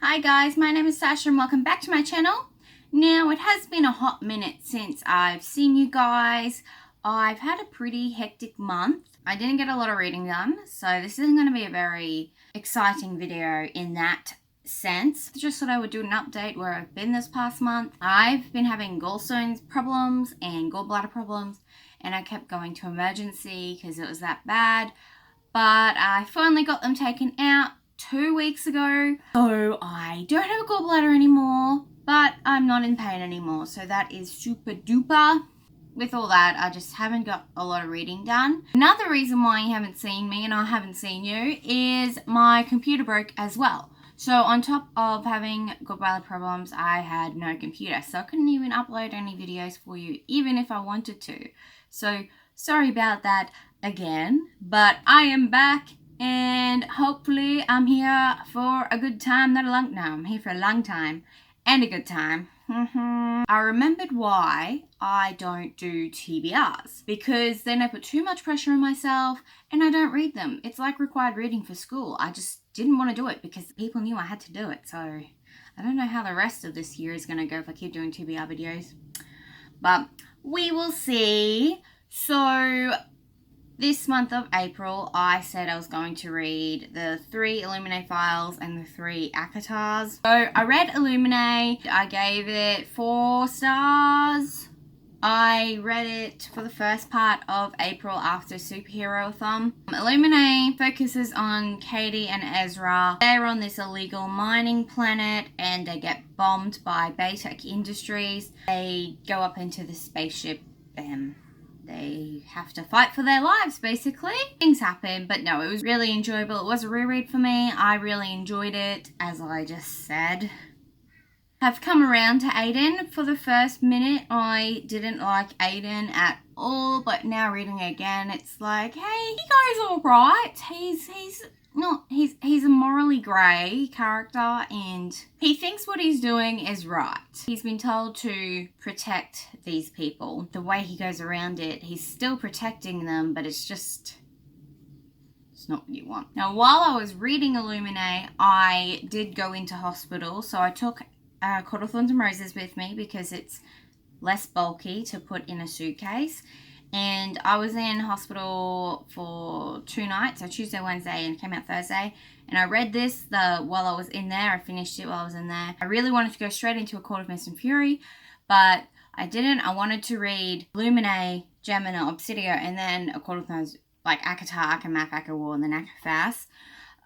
Hi guys, my name is Sasha and welcome back to my channel. Now, it has been a hot minute since I've seen you guys. I've had a pretty hectic month. I didn't get a lot of reading done, so this isn't going to be a very exciting video in that sense. Just thought I would do an update where I've been this past month. I've been having gallstones problems and gallbladder problems, and I kept going to emergency because it was that bad. But I finally got them taken out 2 weeks ago. So I don't have a gallbladder anymore, but I'm not in pain anymore. So that is super duper. With all that, I just haven't got a lot of reading done. Another reason why you haven't seen me and I haven't seen you is my computer broke as well. So on top of having gallbladder problems, I had no computer. So I couldn't even upload any videos for you, even if I wanted to. So sorry about that again, but I am back. And hopefully I'm here for a good time, not a long, no, I'm here for a long time and a good time. I remembered why I don't do TBRs, because then I put too much pressure on myself and I don't read them. It's like required reading for school. I just didn't want to do it because people knew I had to do it. So I don't know how the rest of this year is going to go if I keep doing TBR videos, but we will see. So this month of April, I said I was going to read the 3 Illuminae files and the 3 Akatars. So I read Illuminae. I gave it 4 stars. I read it for the first part of April after Superheroathon. Illuminae focuses on Katie and Ezra. They're on this illegal mining planet and they get bombed by Baytech Industries. They go up into the spaceship and they have to fight for their lives, basically. Things happen, but no, it was really enjoyable. It was a reread for me. I really enjoyed it, as I just said. I've come around to Aiden. For the first minute, I didn't like Aiden at all, but now reading it again, it's like, hey, he goes all right. He's a morally grey character and he thinks what he's doing is right. He's been told to protect these people. The way he goes around it, he's still protecting them, but it's not what you want. Now, while I was reading Illuminae, I did go into hospital, so I took Thorns and Roses with me because it's less bulky to put in a suitcase. And I was in hospital for 2 nights, so Tuesday, Wednesday, and came out Thursday. And I read this while I was in there. I finished it while I was in there. I really wanted to go straight into A Court of Mist and Fury, but I didn't. I wanted to read Illuminae, Gemini, Obsidio, and then A Court of Thorns, like Akatar, Akamath, Akawar, and then Akafas.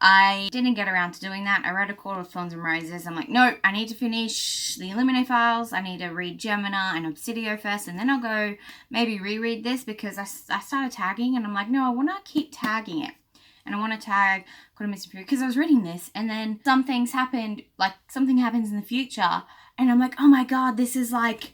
I didn't get around to doing that. I read A Court of Thorns and Roses. I'm like, no, I need to finish the Illuminae files. I need to read Gemini and Obsidio first, and then I'll go maybe reread this because I started tagging, and I'm like, no, I want to keep tagging it. And I want to tag Court of Mist and Fury because I was reading this, and then some things happened, like something happens in the future, and I'm like, oh my god, this is like,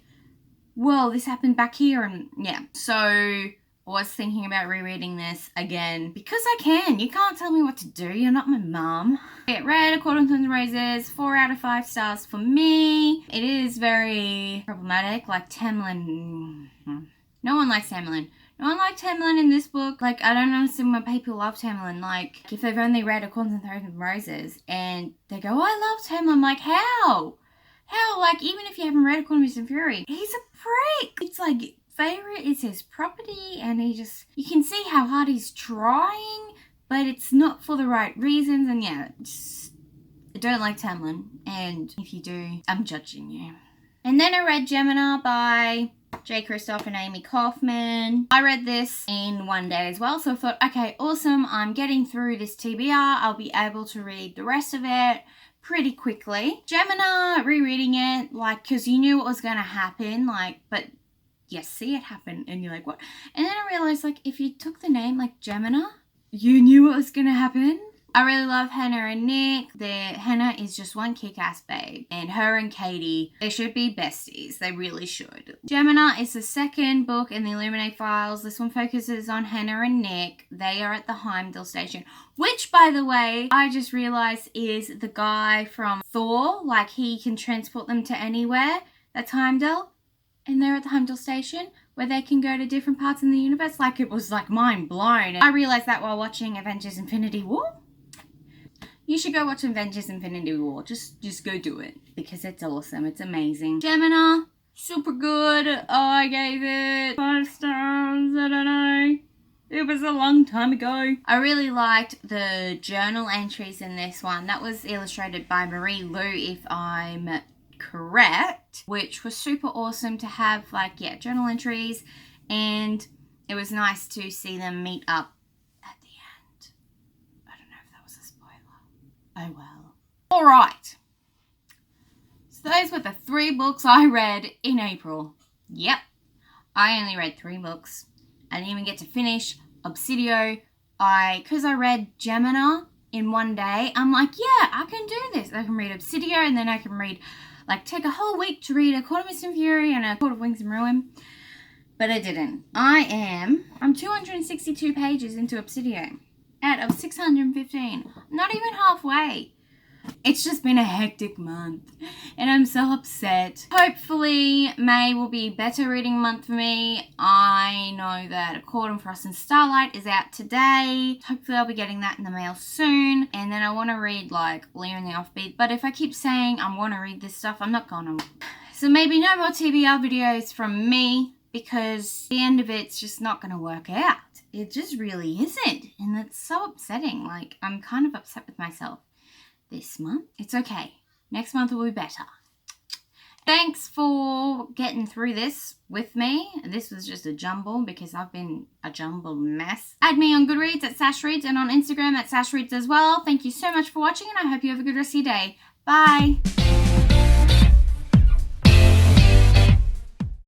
whoa, this happened back here, and yeah. So was thinking about rereading this again because I can. You can't tell me what to do. You're not my mum. It read A Court of Thorns and Roses, 4 out of 5 stars for me. It is very problematic, like Tamlin. No one likes Tamlin. No one liked Tamlin in this book. Like, I don't understand why people love Tamlin. Like, if they've only read A Court of Thorns and Roses and they go, oh, I love Tamlin. I'm like, how? How? Like, even if you haven't read A Court of Mist and Fury, he's a prick. It's like, favorite is his property, and you can see how hard he's trying, but it's not for the right reasons. And yeah, I don't like Tamlin, and if you do, I'm judging you. And then I read Gemini by J. Kristoff and Amy Kaufman. I read this in 1 day as well, so I thought, okay, awesome, I'm getting through this TBR. I'll be able to read the rest of it pretty quickly. Gemini, rereading it, like, because you knew what was going to happen, like, but yes, see it happen, and you're like, what? And then I realized, like, if you took the name, like, Gemini, you knew what was gonna happen. I really love Hannah and Nick. Hannah is just one kick-ass babe, and her and Katie, they should be besties. They really should. Gemini is the second book in the Illuminae files. This one focuses on Hannah and Nick. They are at the Heimdall station, which, by the way, I just realized is the guy from Thor. Like, he can transport them to anywhere. That's Heimdall. And they're at the Heimdall station where they can go to different parts in the universe. Like, it was like mind blown. I realized that while watching Avengers Infinity War. You should go watch Avengers Infinity War. Just go do it because it's awesome. It's amazing. Gemini, super good. I gave it 5 stars. I don't know. It was a long time ago. I really liked the journal entries in this one. That was illustrated by Marie Lu, if I'm correct, which was super awesome to have, like, yeah, journal entries, and it was nice to see them meet up at the end. I don't know if that was a spoiler. Oh well. All right. So those were the 3 books I read in April. Yep. I only read 3 books. I didn't even get to finish Obsidio. Because I read Gemini in one day, I'm like, yeah, I can do this. I can read Obsidio, and then I can read, like, take a whole week to read A Court of Mist and Fury and A Court of Wings and Ruin. But I didn't. I'm 262 pages into Obsidio out of 615. Not even halfway. It's just been a hectic month and I'm so upset. Hopefully May will be a better reading month for me. I know that A Court of Frost and Starlight is out today. Hopefully I'll be getting that in the mail soon. And then I want to read, like, Lear and the Offbeat. But if I keep saying I want to read this stuff, I'm not gonna. So maybe no more TBR videos from me, because the end of it's just not going to work out. It just really isn't. And it's so upsetting. Like, I'm kind of upset with myself this month. It's okay. Next month will be better. Thanks for getting through this with me. This was just a jumble because I've been a jumbled mess. Add me on Goodreads at sashreads and on Instagram at sashreads as well. Thank you so much for watching, and I hope you have a good rest of your day. Bye.